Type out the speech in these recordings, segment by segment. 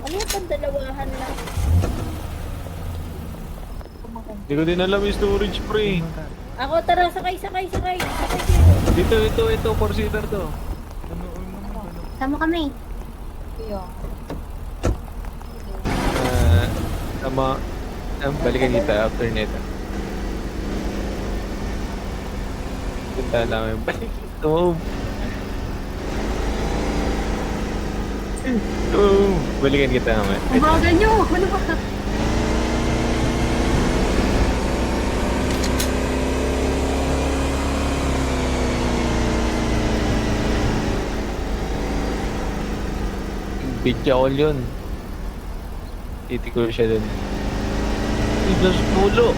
Ano yung pandalawahan lang? Hindi ko din alam yung storage, pre. Ako, tara, sakay. Sakay kayo. Ito, four-seater to. Sama kami. Tama. Balikan kita after nito. Punta namin. Balik ito. Balikan kita naman. Ang bagal nyo! Ano ba? Bitya all yun. Titikol siya dun. Ito sa pulo.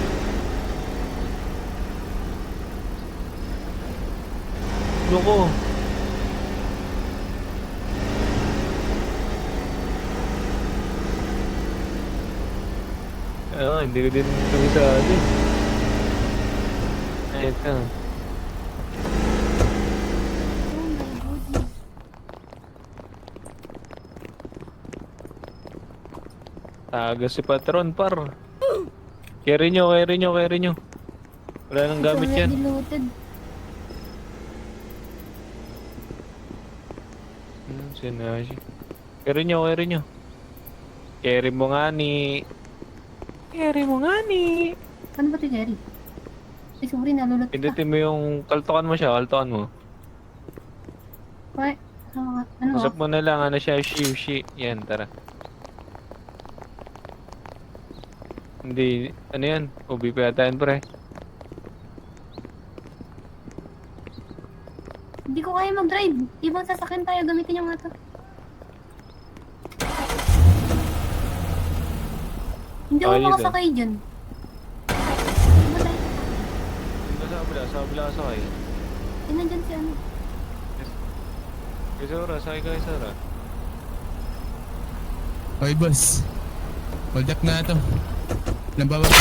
Loko. Hindi ko din kabisado. Ito. Taga si Patron, par. Carry nyo. Wala nang gamit yan. Diluted. Sinashi. Carry nyo. Carry mo nga ni. Ano ba ito, Jerry? Ay, sorry, nalulot ka. Pindutin mo yung kaltokan mo siya, mo. Why? Ano? Usap mo na lang, ano siya, shi. Yan, tara. Hindi, ano yan? Ubi pa yata yan, pre. Hindi ko kaya mag-drive. Ibang sasakyan tayo, gamitin yung nga to. Hindi ako Okay, dito. makasakay dyan. Sa kabila sakay. Eh, nandyan si ano. Sakay ka, Sora. Okay, boss. Hold up na ito. Walang bawag.